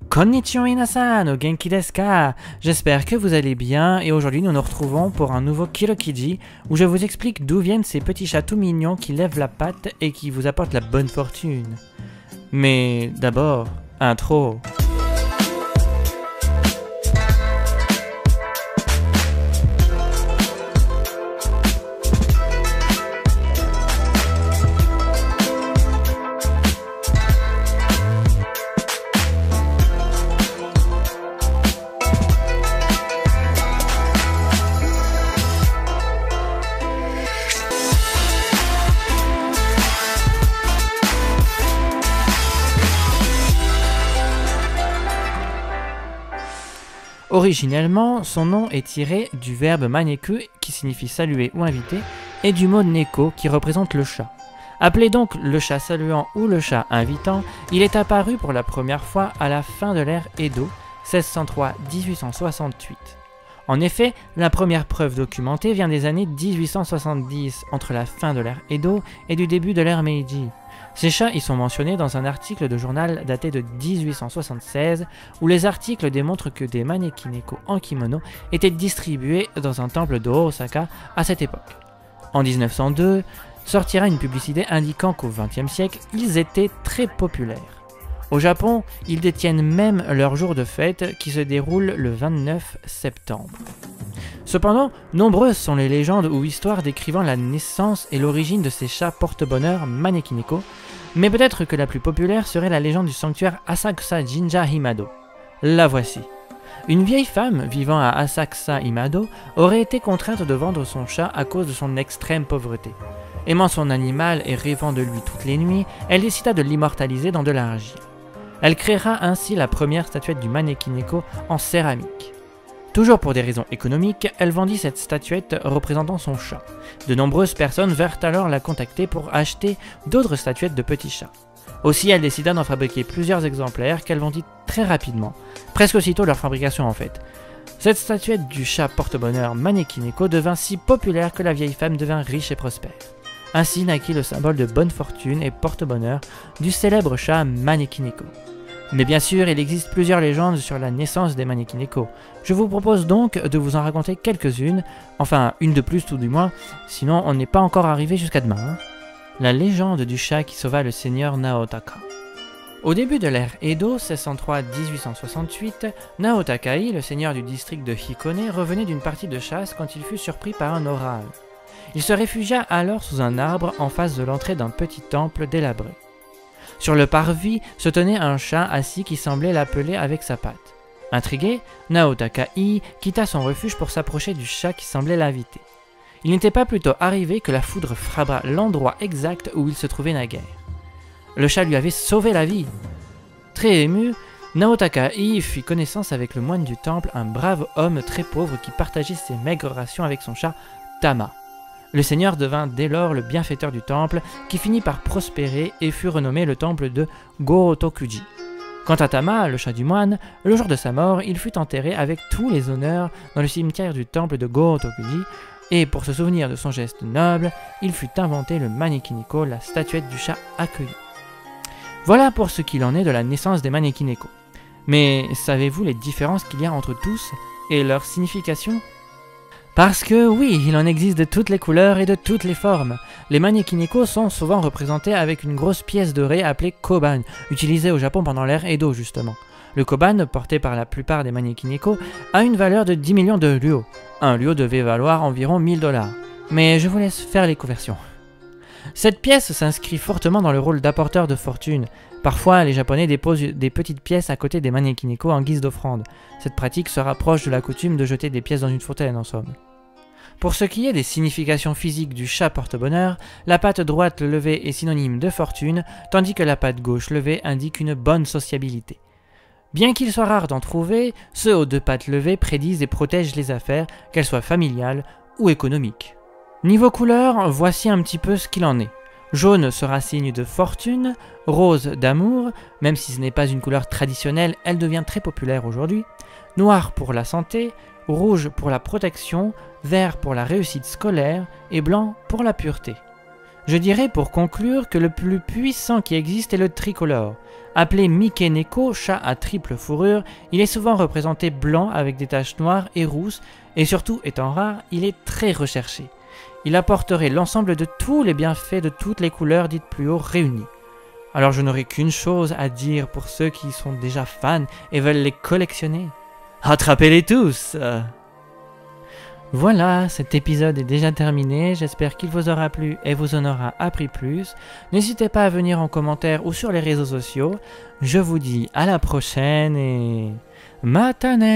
Konnichiwa minasan, o genki desu ka? J'espère que vous allez bien et aujourd'hui nous nous retrouvons pour un nouveau Kirokiji où je vous explique d'où viennent ces petits chats tout mignons qui lèvent la patte et qui vous apportent la bonne fortune. Mais d'abord, intro. Originellement, son nom est tiré du verbe maneku qui signifie saluer ou inviter et du mot neko qui représente le chat. Appelé donc le chat saluant ou le chat invitant, il est apparu pour la première fois à la fin de l'ère Edo, 1603-1868. En effet, la première preuve documentée vient des années 1870, entre la fin de l'ère Edo et du début de l'ère Meiji. Ces chats y sont mentionnés dans un article de journal daté de 1876 où les articles démontrent que des maneki-neko en kimono étaient distribués dans un temple de Osaka à cette époque. En 1902, sortira une publicité indiquant qu'au XXe siècle, ils étaient très populaires. Au Japon, ils détiennent même leur jour de fête qui se déroule le 29 septembre. Cependant, nombreuses sont les légendes ou histoires décrivant la naissance et l'origine de ces chats porte-bonheur maneki-neko, mais peut-être que la plus populaire serait la légende du sanctuaire Asakusa Jinja Himado. La voici. Une vieille femme vivant à Asakusa Himado aurait été contrainte de vendre son chat à cause de son extrême pauvreté. Aimant son animal et rêvant de lui toutes les nuits, elle décida de l'immortaliser dans de l'argile. Elle créera ainsi la première statuette du maneki-neko en céramique. Toujours pour des raisons économiques, elle vendit cette statuette représentant son chat. De nombreuses personnes vinrent alors la contacter pour acheter d'autres statuettes de petits chats. Aussi, elle décida d'en fabriquer plusieurs exemplaires qu'elle vendit très rapidement, presque aussitôt leur fabrication en fait. Cette statuette du chat porte-bonheur maneki-neko devint si populaire que la vieille femme devint riche et prospère. Ainsi naquit le symbole de bonne fortune et porte-bonheur du célèbre chat maneki-neko. Mais bien sûr, il existe plusieurs légendes sur la naissance des maneki-neko. Je vous propose donc de vous en raconter quelques-unes, enfin une de plus tout du moins, sinon on n'est pas encore arrivé jusqu'à demain. La légende du chat qui sauva le seigneur Naotaka. Au début de l'ère Edo, 1603-1868, Naotakai, le seigneur du district de Hikone, revenait d'une partie de chasse quand il fut surpris par un orage. Il se réfugia alors sous un arbre en face de l'entrée d'un petit temple délabré. Sur le parvis se tenait un chat assis qui semblait l'appeler avec sa patte. Intrigué, Naotakai quitta son refuge pour s'approcher du chat qui semblait l'inviter. Il n'était pas plutôt arrivé que la foudre frappa l'endroit exact où il se trouvait naguère. Le chat lui avait sauvé la vie. Très ému, Naotakai fit connaissance avec le moine du temple, un brave homme très pauvre qui partageait ses maigres rations avec son chat Tama. Le seigneur devint dès lors le bienfaiteur du temple, qui finit par prospérer et fut renommé le temple de Go-Tokuji. Quant à Tama, le chat du moine, le jour de sa mort, il fut enterré avec tous les honneurs dans le cimetière du temple de Go-Tokuji, et pour se souvenir de son geste noble, il fut inventé le maneki-neko, la statuette du chat accueilli. Voilà pour ce qu'il en est de la naissance des maneki-neko. Mais savez-vous les différences qu'il y a entre tous et leur signification ? Parce que oui, il en existe de toutes les couleurs et de toutes les formes. Les maneki-neko sont souvent représentés avec une grosse pièce dorée appelée koban, utilisée au Japon pendant l'ère Edo justement. Le koban, porté par la plupart des maneki-neko, a une valeur de 10 millions de ryō. Un ryō devait valoir environ 1000 $. Mais je vous laisse faire les conversions. Cette pièce s'inscrit fortement dans le rôle d'apporteur de fortune. Parfois, les Japonais déposent des petites pièces à côté des maneki-neko en guise d'offrande. Cette pratique se rapproche de la coutume de jeter des pièces dans une fontaine en somme. Pour ce qui est des significations physiques du chat porte-bonheur, la patte droite levée est synonyme de fortune, tandis que la patte gauche levée indique une bonne sociabilité. Bien qu'il soit rare d'en trouver, ceux aux deux pattes levées prédisent et protègent les affaires, qu'elles soient familiales ou économiques. Niveau couleur, voici un petit peu ce qu'il en est. Jaune sera signe de fortune, rose d'amour, même si ce n'est pas une couleur traditionnelle, elle devient très populaire aujourd'hui, noir pour la santé, rouge pour la protection, vert pour la réussite scolaire et blanc pour la pureté. Je dirais pour conclure que le plus puissant qui existe est le tricolore. Appelé Mickey Neko, chat à triple fourrure, il est souvent représenté blanc avec des taches noires et rousses, et surtout, étant rare, il est très recherché. Il apporterait l'ensemble de tous les bienfaits de toutes les couleurs dites plus haut réunies. Alors je n'aurai qu'une chose à dire pour ceux qui sont déjà fans et veulent les collectionner. Attrapez-les tous! Voilà, cet épisode est déjà terminé, j'espère qu'il vous aura plu et vous en aura appris plus. N'hésitez pas à venir en commentaire ou sur les réseaux sociaux. Je vous dis à la prochaine et... Matane!